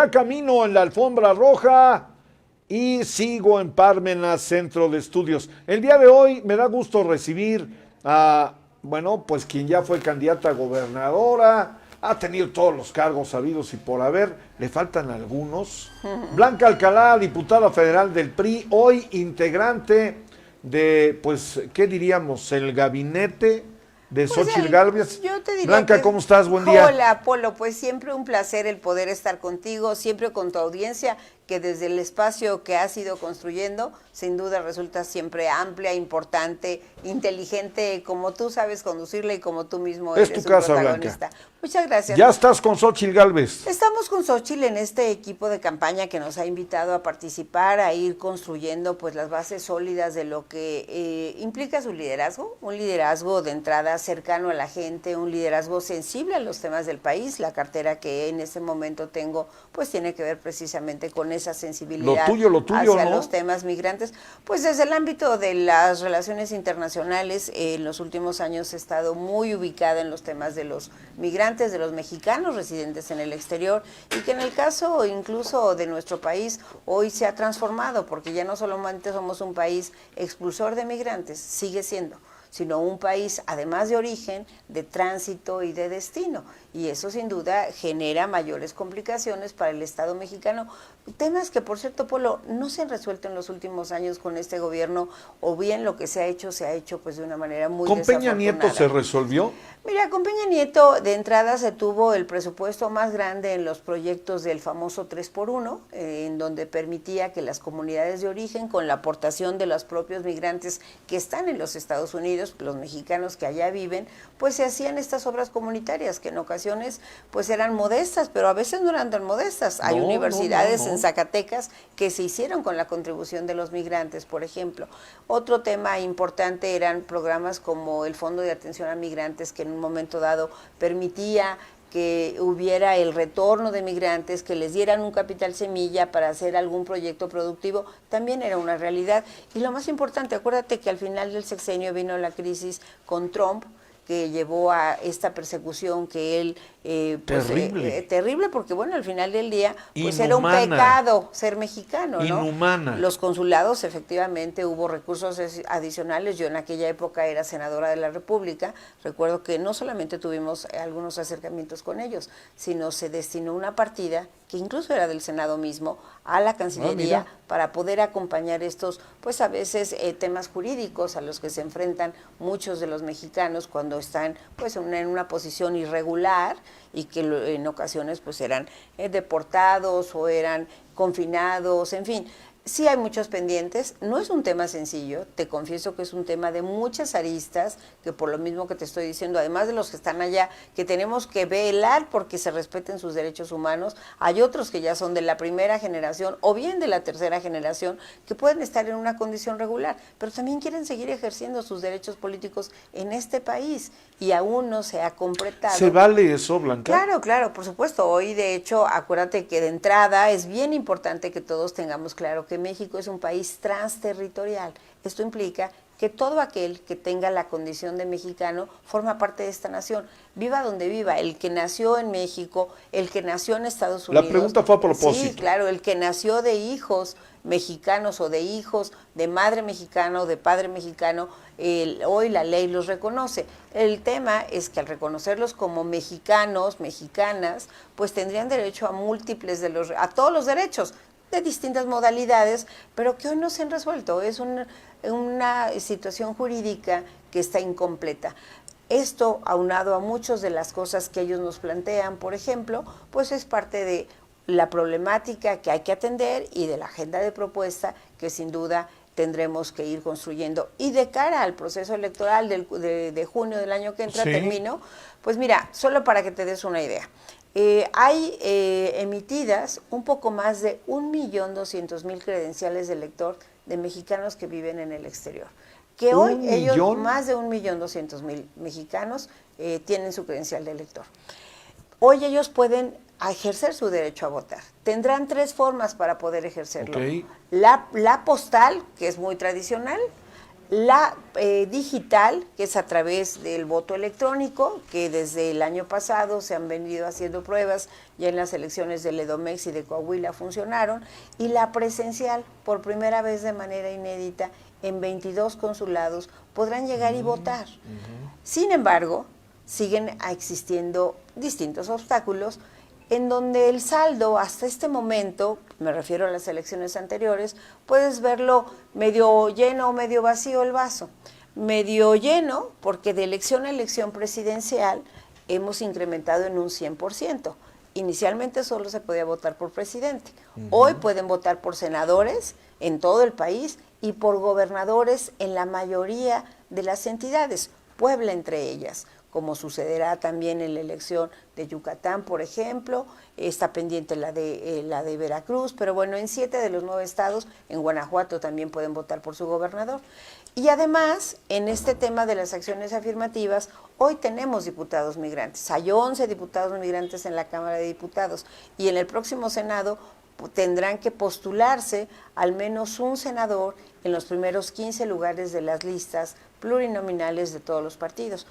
Ya camino en la alfombra roja y sigo en Parmenas Centro de Estudios. El día de hoy me da gusto recibir a, bueno, pues quien ya fue candidata a gobernadora, ha tenido todos los cargos habidos y por haber, le faltan algunos. Blanca Alcalá, diputada federal del PRI, hoy integrante de, pues, ¿qué diríamos? El gabinete de Xóchitl Gálvez. Yo te diría Blanca, que, ¿cómo estás? Buen día. Hola, Polo, pues siempre un placer el poder estar contigo, siempre con tu audiencia, que desde el espacio que has ido construyendo, sin duda resulta siempre amplia, importante, inteligente, como tú sabes conducirla y como tú mismo Es eres tu un casa, protagonista. Blanca. Muchas gracias. Ya estás con Xóchitl Gálvez. Estamos con Xóchitl en este equipo de campaña que nos ha invitado a participar, a ir construyendo pues las bases sólidas de lo que implica su liderazgo, un liderazgo de entrada cercano a la gente, un liderazgo sensible a los temas del país. La cartera que en este momento tengo pues tiene que ver precisamente con esa sensibilidad lo tuyo, hacia ¿no? los temas migrantes. Pues desde el ámbito de las relaciones internacionales, en los últimos años he estado muy ubicada en los temas de los migrantes, de los mexicanos residentes en el exterior, y que en el caso incluso de nuestro país hoy se ha transformado, porque ya no solamente somos un país expulsor de migrantes, sigue siendo, sino un país, además de origen, de tránsito y de destino. Y eso sin duda genera mayores complicaciones para el Estado mexicano. Temas que, por cierto, Polo, no se han resuelto en los últimos años con este gobierno, o bien lo que se ha hecho pues de una manera muy desafortunada. ¿Con Peña Nieto se resolvió? Mira, con Peña Nieto de entrada se tuvo el presupuesto más grande en los proyectos del famoso 3x1, en donde permitía que las comunidades de origen, con la aportación de los propios migrantes que están en los Estados Unidos, los mexicanos que allá viven, pues se hacían estas obras comunitarias que en ocasiones pues eran modestas, pero a veces no eran tan modestas. Hay universidades en Zacatecas que se hicieron con la contribución de los migrantes, por ejemplo. Otro tema importante eran programas como el Fondo de Atención a Migrantes, que en un momento dado permitía que hubiera el retorno de migrantes, que les dieran un capital semilla para hacer algún proyecto productivo, también era una realidad. Y lo más importante, acuérdate que al final del sexenio vino la crisis con Trump, que llevó a esta persecución que él... terrible, porque bueno, al final del día, pues inhumana. era un pecado ser mexicano, ¿no? Inhumana. Los consulados, efectivamente, hubo recursos adicionales. Yo en aquella época era senadora de la República. Recuerdo que no solamente tuvimos algunos acercamientos con ellos, sino se destinó una partida, que incluso era del Senado mismo, a la Cancillería para poder acompañar estos, pues a veces temas jurídicos a los que se enfrentan muchos de los mexicanos cuando están pues en una posición irregular y que en ocasiones pues eran deportados o eran confinados, en fin. Sí hay muchos pendientes, no es un tema sencillo, te confieso que es un tema de muchas aristas, que por lo mismo que te estoy diciendo, además de los que están allá, que tenemos que velar porque se respeten sus derechos humanos, hay otros que ya son de la primera generación o bien de la tercera generación, que pueden estar en una condición regular, pero también quieren seguir ejerciendo sus derechos políticos en este país y aún no se ha completado. ¿Se vale eso, Blanca? Claro, por supuesto. Hoy, de hecho, acuérdate que de entrada es bien importante que todos tengamos claro que México es un país transterritorial. Esto implica que todo aquel que tenga la condición de mexicano forma parte de esta nación, viva donde viva, el que nació en México, el que nació en Estados Unidos. La pregunta fue a propósito. Sí, claro, el que nació de hijos mexicanos o de hijos de madre mexicana o de padre mexicano, hoy la ley los reconoce. El tema es que al reconocerlos como mexicanos, mexicanas, pues tendrían derecho a múltiples a todos los derechos, de distintas modalidades, pero que hoy no se han resuelto. Es una situación jurídica que está incompleta. Esto, aunado a muchas de las cosas que ellos nos plantean, por ejemplo, pues es parte de la problemática que hay que atender y de la agenda de propuesta que sin duda tendremos que ir construyendo. Y de cara al proceso electoral de junio del año que entra, termino, pues mira, solo para que te des una idea. Hay emitidas un poco más de 1.200.000 credenciales de elector de mexicanos que viven en el exterior. Que hoy ellos, más de 1.200.000 mexicanos, tienen su credencial de elector. Hoy ellos pueden ejercer su derecho a votar. Tendrán 3 formas para poder ejercerlo. La postal, que es muy tradicional, La digital, que es a través del voto electrónico, que desde el año pasado se han venido haciendo pruebas, ya en las elecciones del Edomex y de Coahuila funcionaron, y la presencial, por primera vez de manera inédita, en 22 consulados, podrán llegar y votar. Sin embargo, siguen existiendo distintos obstáculos en donde el saldo hasta este momento, me refiero a las elecciones anteriores, puedes verlo medio lleno o medio vacío el vaso. Medio lleno porque de elección a elección presidencial hemos incrementado en un 100%. Inicialmente solo se podía votar por presidente. Hoy pueden votar por senadores en todo el país y por gobernadores en la mayoría de las entidades, Puebla entre ellas, como sucederá también en la elección de Yucatán, por ejemplo. Está pendiente la de Veracruz, pero bueno, en 7 de los 9 estados, en Guanajuato también pueden votar por su gobernador. Y además, en este tema de las acciones afirmativas, hoy tenemos diputados migrantes. Hay 11 diputados migrantes en la Cámara de Diputados y en el próximo Senado tendrán que postularse al menos un senador en los primeros 15 lugares de las listas plurinominales de todos los partidos.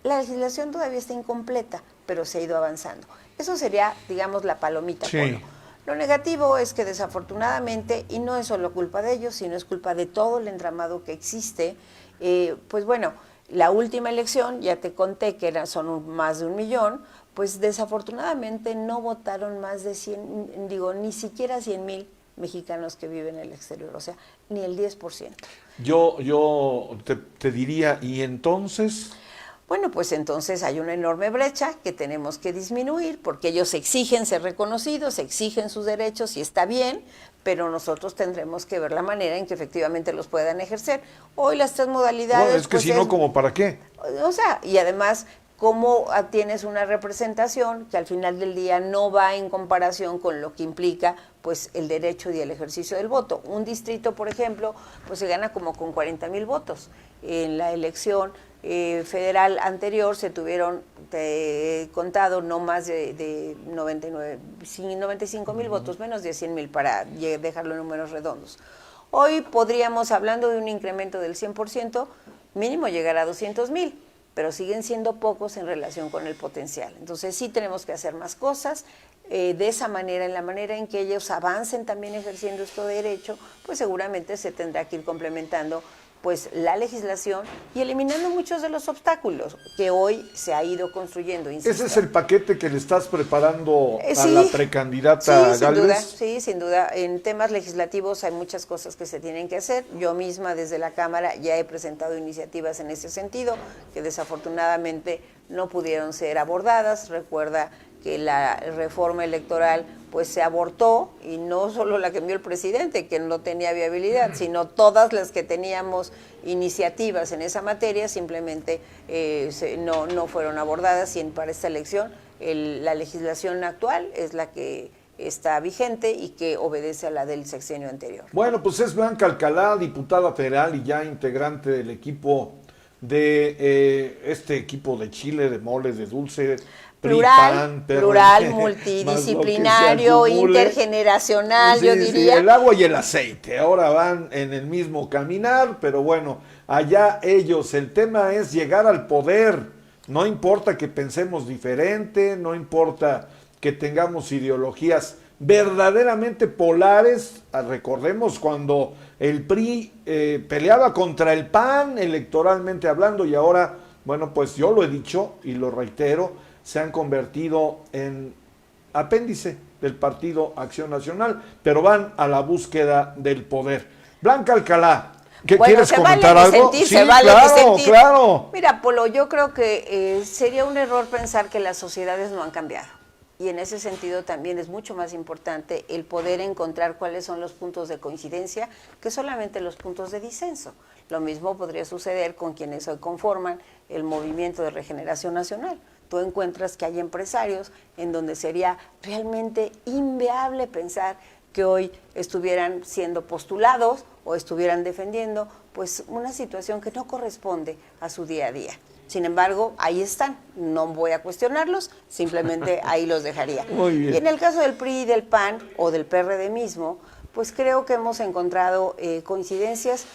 La legislación todavía está incompleta, pero se ha ido avanzando. Eso sería, digamos, la palomita. Sí. Polo. Lo negativo es que desafortunadamente, y no es solo culpa de ellos, sino es culpa de todo el entramado que existe, pues bueno, la última elección, ya te conté que son más de 1 millón, pues desafortunadamente no votaron más de 100, ni siquiera 100,000 mexicanos que viven en el exterior, o sea, ni el 10%. Yo te diría, ¿y entonces? Bueno, pues entonces hay una enorme brecha que tenemos que disminuir porque ellos exigen ser reconocidos, exigen sus derechos y está bien, pero nosotros tendremos que ver la manera en que efectivamente los puedan ejercer. Hoy las 3 modalidades... Bueno, es que pues si no, ¿como para qué? O sea, y además, ¿cómo tienes una representación que al final del día no va en comparación con lo que implica pues el derecho y el ejercicio del voto? Un distrito, por ejemplo, pues se gana como con 40,000 votos. En la elección federal anterior se tuvieron contado no más de 95,000 votos, menos de 100,000 para dejarlo en números redondos. Hoy podríamos, hablando de un incremento del 100%, mínimo llegar a 200,000, pero siguen siendo pocos en relación con el potencial. Entonces sí tenemos que hacer más cosas. De esa manera, en la manera en que ellos avancen también ejerciendo este derecho, pues seguramente se tendrá que ir complementando pues la legislación y eliminando muchos de los obstáculos que hoy se ha ido construyendo. Insisto. ¿Ese es el paquete que le estás preparando a la precandidata Gálvez? Sí, sin duda. En temas legislativos hay muchas cosas que se tienen que hacer. Yo misma desde la Cámara ya he presentado iniciativas en ese sentido que desafortunadamente no pudieron ser abordadas. Recuerda que la reforma electoral pues se abortó, y no solo la que envió el presidente, que no tenía viabilidad, sino todas las que teníamos iniciativas en esa materia simplemente no fueron abordadas, y para esta elección la legislación actual es la que está vigente y que obedece a la del sexenio anterior. Bueno, pues es Blanca Alcalá, diputada federal y ya integrante del equipo de este equipo de chile, de mole, de dulce, plural, multidisciplinario, intergeneracional, sí, yo diría. Sí, el agua y el aceite, ahora van en el mismo caminar, pero bueno, allá ellos, el tema es llegar al poder, no importa que pensemos diferente, no importa que tengamos ideologías verdaderamente polares. Recordemos cuando el PRI peleaba contra el PAN electoralmente hablando, y ahora, bueno, pues yo lo he dicho y lo reitero, se han convertido en apéndice del Partido Acción Nacional, pero van a la búsqueda del poder. Blanca Alcalá, ¿quieres comentar algo? Sí, claro. Mira, Polo, yo creo que sería un error pensar que las sociedades no han cambiado. Y en ese sentido también es mucho más importante el poder encontrar cuáles son los puntos de coincidencia que solamente los puntos de disenso. Lo mismo podría suceder con quienes hoy conforman el Movimiento de Regeneración Nacional. Tú encuentras que hay empresarios en donde sería realmente inviable pensar que hoy estuvieran siendo postulados o estuvieran defendiendo pues una situación que no corresponde a su día a día. Sin embargo, ahí están, no voy a cuestionarlos, simplemente ahí los dejaría. Muy bien. Y en el caso del PRI y del PAN, o del PRD mismo, pues creo que hemos encontrado coincidencias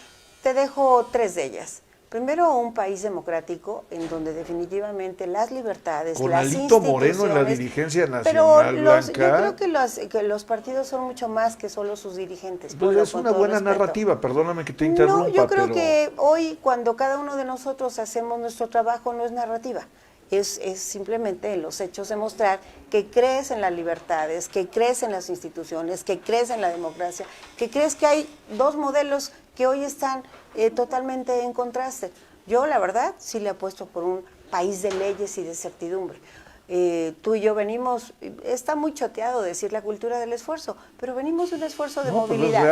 Te dejo 3 de ellas. Primero, un país democrático en donde definitivamente las libertades, Con las Alito instituciones... Moreno en la dirigencia nacional, Pero yo Blanca. creo que los partidos son mucho más que solo sus dirigentes. Pues ponlo es con una todo buena respeto. narrativa, perdóname que te interrumpa, No, yo creo pero que hoy cuando cada uno de nosotros hacemos nuestro trabajo no es narrativa, es simplemente en los hechos demostrar que crees en las libertades, que crees en las instituciones, que crees en la democracia, que crees que hay 2 modelos que hoy están totalmente en contraste. Yo, la verdad, sí le apuesto por un país de leyes y de certidumbre. Tú y yo venimos, está muy choteado decir la cultura del esfuerzo, pero venimos de un esfuerzo de No, pero es movilidad.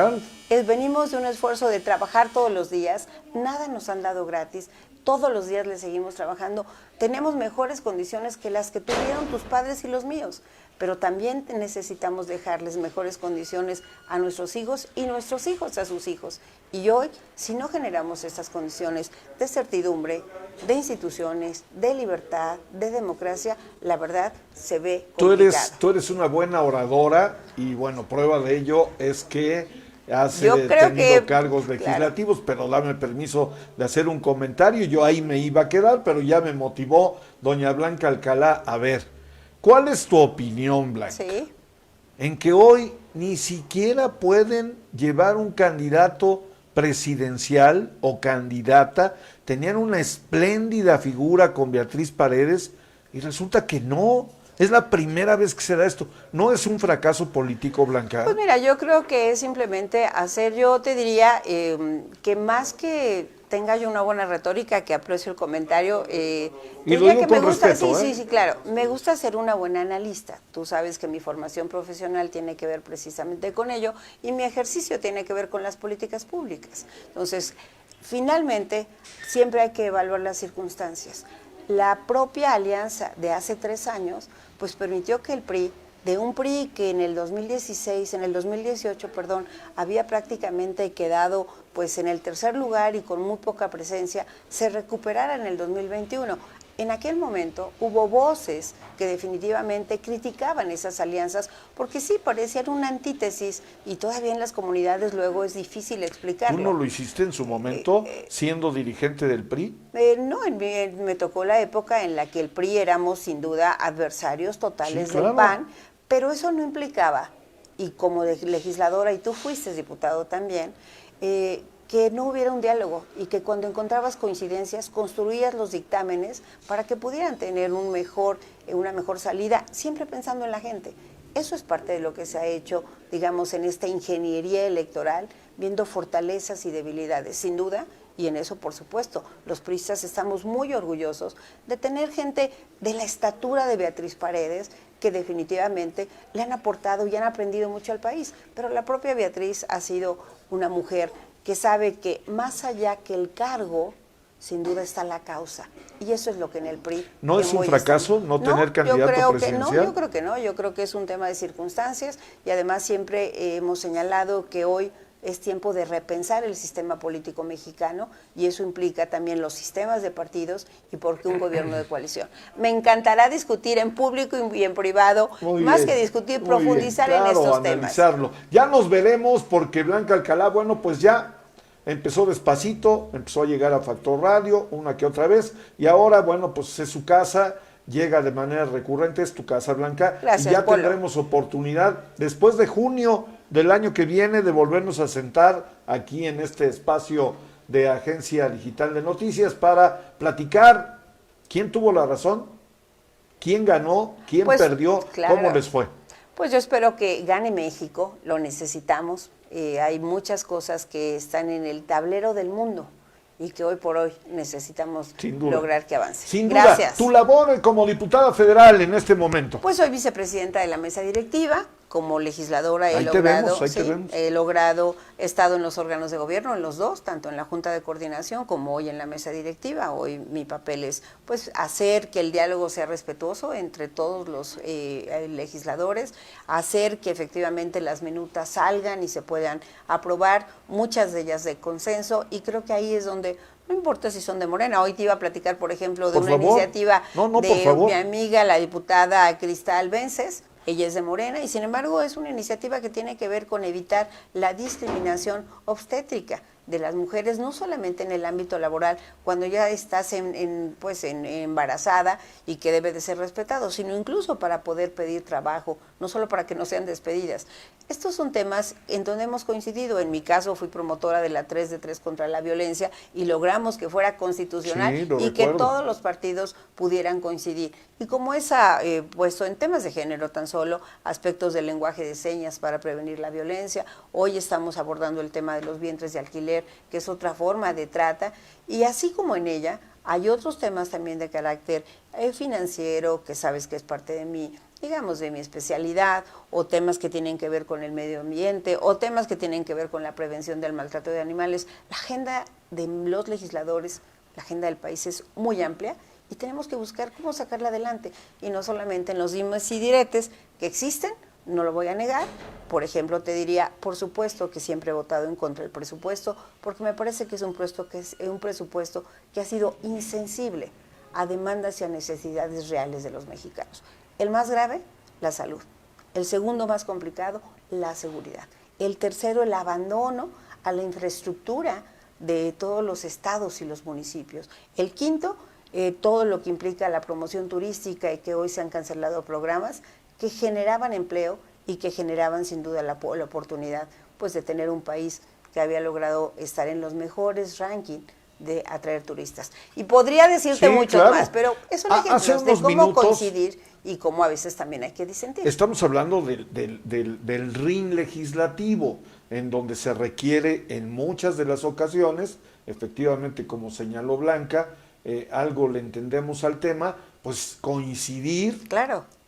real. Venimos de un esfuerzo de trabajar todos los días, nada nos han dado gratis, todos los días le seguimos trabajando, tenemos mejores condiciones que las que tuvieron tus padres y los míos, pero también necesitamos dejarles mejores condiciones a nuestros hijos y nuestros hijos a sus hijos. Y hoy, si no generamos estas condiciones de certidumbre, de instituciones, de libertad, de democracia, la verdad se ve complicado. tú eres una buena oradora y bueno, prueba de ello es que has Yo creo tenido que, cargos legislativos, pero dame permiso de hacer un comentario. Yo ahí me iba a quedar, pero ya me motivó doña Blanca Alcalá. A ver, ¿cuál es tu opinión, Blanca? Sí. En que hoy ni siquiera pueden llevar un candidato presidencial o candidata, tenían una espléndida figura con Beatriz Paredes y resulta que no, es la primera vez que se da esto. ¿No es un fracaso político, Blanca? Pues mira, yo creo que es simplemente hacer, yo te diría que más que tenga yo una buena retórica, que aprecio el comentario, Y te lo diría digo que me con gusta, respeto, sí, claro, me gusta ser una buena analista. Tú sabes que mi formación profesional tiene que ver precisamente con ello y mi ejercicio tiene que ver con las políticas públicas. Entonces, finalmente, siempre hay que evaluar las circunstancias. La propia alianza de hace 3 años, pues permitió que el PRI, de un PRI que en el 2018, había prácticamente quedado pues en el 3er lugar y con muy poca presencia, se recuperara en el 2021. En aquel momento hubo voces que definitivamente criticaban esas alianzas porque sí parecían una antítesis y todavía en las comunidades luego es difícil explicarlo. ¿Tú no lo hiciste en su momento siendo dirigente del PRI? No, me tocó la época en la que el PRI éramos sin duda adversarios totales Sí, claro. del PAN, pero eso no implicaba, y como legisladora, y tú fuiste diputado también, que no hubiera un diálogo y que cuando encontrabas coincidencias construías los dictámenes para que pudieran tener una mejor salida, siempre pensando en la gente. Eso es parte de lo que se ha hecho, digamos, en esta ingeniería electoral, viendo fortalezas y debilidades, sin duda. Y en eso, por supuesto, los priistas estamos muy orgullosos de tener gente de la estatura de Beatriz Paredes, que definitivamente le han aportado y han aprendido mucho al país. Pero la propia Beatriz ha sido una mujer que sabe que más allá que el cargo, sin duda está la causa. Y eso es lo que en el PRI... ¿No es un fracaso no tener candidato presidencial? Yo creo que no, yo creo que es un tema de circunstancias y además siempre hemos señalado que hoy es tiempo de repensar el sistema político mexicano y eso implica también los sistemas de partidos y por qué un gobierno de coalición. Me encantará discutir en público y en privado, más que discutir, profundizar en estos analizarlo. temas. Ya nos veremos porque Blanca Alcalá, bueno, pues ya empezó despacito, empezó a llegar a Factor Radio una que otra vez y ahora, bueno, pues es su casa, llega de manera recurrente, es tu casa, Blanca. Gracias, y ya Polo. tendremos oportunidad después de junio del año que viene de volvernos a sentar aquí en este espacio de Agencia Digital de Noticias para platicar quién tuvo la razón, quién ganó, quién perdió, claro, cómo les fue. Pues yo espero que gane México, lo necesitamos. Hay muchas cosas que están en el tablero del mundo y que hoy por hoy necesitamos lograr que avance. Sin Gracias. duda, tu labor como diputada federal en este momento. Pues soy vicepresidenta de la mesa directiva, como legisladora he estado en los órganos de gobierno, en los dos, tanto en la Junta de Coordinación como hoy en la mesa directiva. Hoy mi papel es pues hacer que el diálogo sea respetuoso entre todos los legisladores, hacer que efectivamente las minutas salgan y se puedan aprobar, muchas de ellas de consenso, y creo que ahí es donde no importa si son de Morena. Hoy te iba a platicar, por ejemplo, de una iniciativa de mi amiga, la diputada Cristal Vences. Ella es de Morena y sin embargo es una iniciativa que tiene que ver con evitar la discriminación obstétrica. de las mujeres, no solamente en el ámbito laboral, cuando ya estás embarazada y que debe de ser respetado, sino incluso para poder pedir trabajo, no solo para que no sean despedidas. Estos son temas en donde hemos coincidido. En mi caso fui promotora de la 3 de 3 contra la violencia y logramos que fuera constitucional y que todos los partidos pudieran coincidir. Y como esa, puesto en temas de género tan solo, aspectos del lenguaje de señas para prevenir la violencia, hoy estamos abordando el tema de los vientres de alquiler, que es otra forma de trata, y así como en ella, hay otros temas también de carácter financiero, que sabes que es parte de mi, digamos, de mi especialidad, o temas que tienen que ver con el medio ambiente, o temas que tienen que ver con la prevención del maltrato de animales. La agenda de los legisladores, la agenda del país es muy amplia y tenemos que buscar cómo sacarla adelante, y no solamente en los dimes y diretes que existen, no lo voy a negar. Por ejemplo, te diría, por supuesto que siempre he votado en contra del presupuesto, porque me parece que es un presupuesto que ha sido insensible a demandas y a necesidades reales de los mexicanos. El más grave, la salud. El segundo más complicado, la seguridad. El tercero, el abandono a la infraestructura de todos los estados y los municipios. El quinto, todo lo que implica la promoción turística, y que hoy se han cancelado programas que generaban empleo y que generaban sin duda la oportunidad, pues, de tener un país que había logrado estar en los mejores rankings de atraer turistas. Y podría decirte muchos más, pero es un ejemplo de cómo coincidir y cómo a veces también hay que disentir. Estamos hablando del ring legislativo, en donde se requiere en muchas de las ocasiones, efectivamente, como señaló Blanca, algo le entendemos al tema, pues coincidir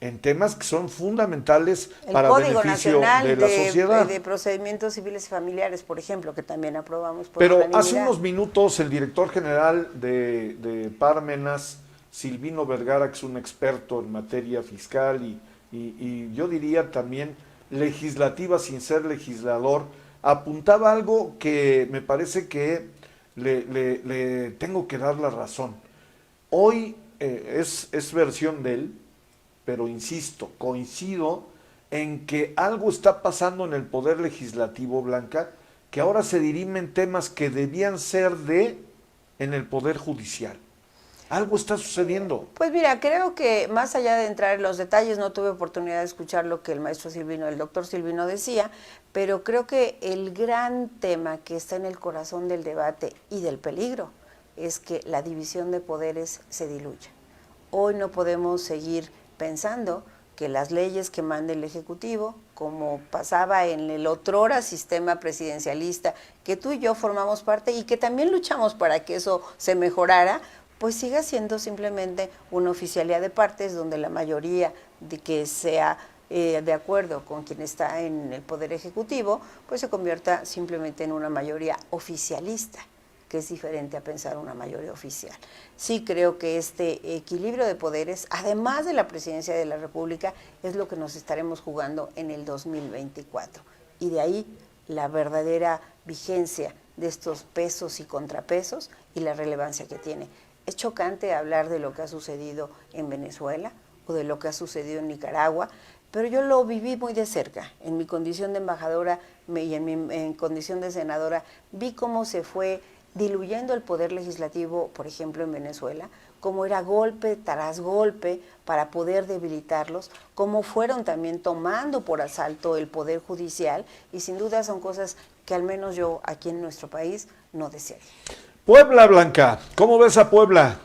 en temas que son fundamentales para beneficio de la sociedad. De procedimientos civiles y familiares, por ejemplo, que también aprobamos por Pero unanimidad. hace unos minutos el director general de Parmenas, Silvino Vergara, que es un experto en materia fiscal y yo diría también legislativa sin ser legislador, apuntaba algo que me parece que le tengo que dar la razón. Hoy es versión de él, pero insisto, coincido en que algo está pasando en el Poder Legislativo, Blanca, que ahora se dirimen temas que debían ser en el Poder Judicial. Algo está sucediendo. Pues mira, creo que más allá de entrar en los detalles, no tuve oportunidad de escuchar lo que el maestro Silvino, el doctor Silvino decía, pero creo que el gran tema que está en el corazón del debate y del peligro es que la división de poderes se diluya. Hoy no podemos seguir pensando que las leyes que mande el Ejecutivo, como pasaba en el otrora sistema presidencialista, que tú y yo formamos parte y que también luchamos para que eso se mejorara, pues siga siendo simplemente una oficialía de partes donde la mayoría de que sea de acuerdo con quien está en el Poder Ejecutivo, pues se convierta simplemente en una mayoría oficialista, que es diferente a pensar una mayoría oficial. Sí creo que este equilibrio de poderes, además de la presidencia de la República, es lo que nos estaremos jugando en el 2024. Y de ahí la verdadera vigencia de estos pesos y contrapesos y la relevancia que tiene. Es chocante hablar de lo que ha sucedido en Venezuela o de lo que ha sucedido en Nicaragua, pero yo lo viví muy de cerca. En mi condición de embajadora y en mi condición de senadora, vi cómo se fue diluyendo el poder legislativo, por ejemplo, en Venezuela, cómo era golpe tras golpe para poder debilitarlos, cómo fueron también tomando por asalto el poder judicial, y sin duda son cosas que al menos yo aquí en nuestro país no desearía. Puebla, Blanca, ¿cómo ves a Puebla?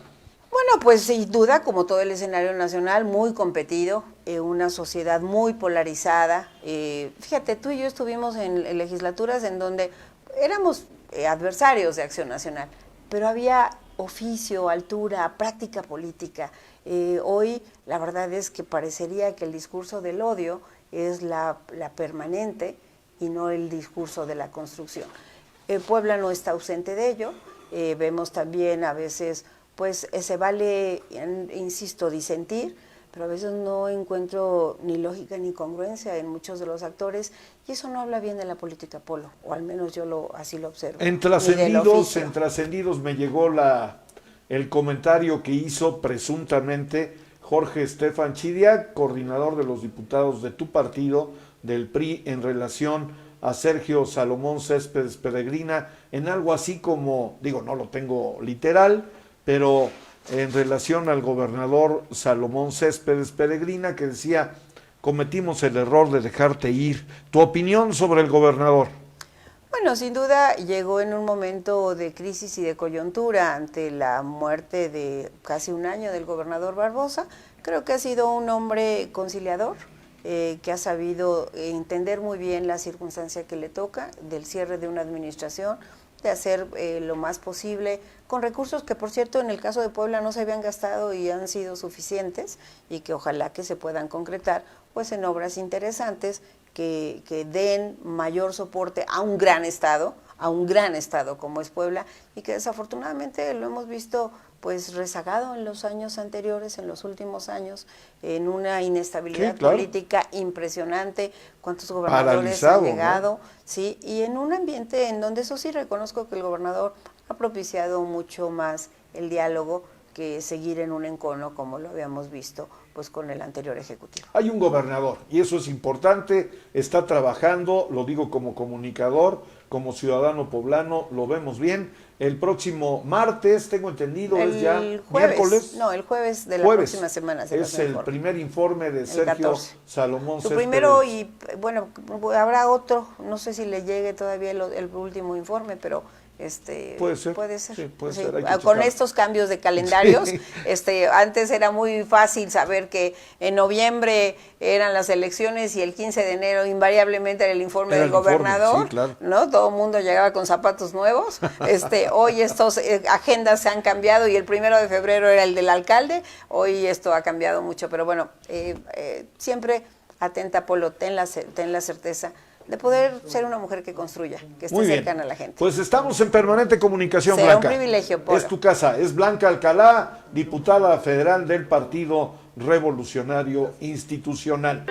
Bueno, pues sin duda, como todo el escenario nacional, muy competido, una sociedad muy polarizada. Fíjate, tú y yo estuvimos en legislaturas en donde éramos adversarios de Acción Nacional, pero había oficio, altura, práctica política. Hoy la verdad es que parecería que el discurso del odio es la permanente y no el discurso de la construcción. Puebla no está ausente de ello. Vemos también a veces, pues se vale, insisto, disentir, pero a veces no encuentro ni lógica ni congruencia en muchos de los actores, y eso no habla bien de la política, Polo, o al menos yo así lo observo. En Trascendidos me llegó el comentario que hizo presuntamente Jorge Estefan Chidia, coordinador de los diputados de tu partido, del PRI, en relación a Sergio Salomón Céspedes Peregrina en algo así como, digo, no lo tengo literal, pero en relación al gobernador Salomón Céspedes Peregrina, que decía: cometimos el error de dejarte ir. ¿Tu opinión sobre el gobernador? Bueno, sin duda llegó en un momento de crisis y de coyuntura ante la muerte de casi un año del gobernador Barbosa. Creo que ha sido un hombre conciliador, que ha sabido entender muy bien la circunstancia que le toca del cierre de una administración, de hacer lo más posible con recursos que, por cierto, en el caso de Puebla no se habían gastado y han sido suficientes, y que ojalá que se puedan concretar pues en obras interesantes que den mayor soporte a un gran estado como es Puebla, y que desafortunadamente lo hemos visto pues rezagado en los años anteriores, en los últimos años, en una inestabilidad política impresionante. ¿Cuántos gobernadores han llegado? ¿No? Sí, y en un ambiente en donde, eso sí, reconozco que el gobernador ha propiciado mucho más el diálogo que seguir en un encono como lo habíamos visto pues con el anterior ejecutivo. Hay un gobernador y eso es importante, está trabajando, lo digo como comunicador, como ciudadano poblano, lo vemos bien. El próximo martes, tengo entendido, es ya miércoles. No, el jueves de la próxima semana. Es el primer informe de Sergio Salomón Céspedes. Primero, y bueno, habrá otro, no sé si le llegue todavía el último informe, pero puede ser. Sí, puede ser. Con estos cambios de calendarios, antes era muy fácil saber que en noviembre eran las elecciones y el 15 de enero invariablemente era el informe del gobernador, sí, claro. ¿No? Todo el mundo llegaba con zapatos nuevos. Hoy estas agendas se han cambiado y el 1 de febrero era el del alcalde. Hoy esto ha cambiado mucho, pero bueno, siempre atenta, Polo, ten la certeza de poder ser una mujer que construya, que esté cercana a la gente. Pues estamos en permanente comunicación, Será Blanca. Un privilegio, Polo. Es tu casa, es Blanca Alcalá, diputada federal del Partido Revolucionario Institucional.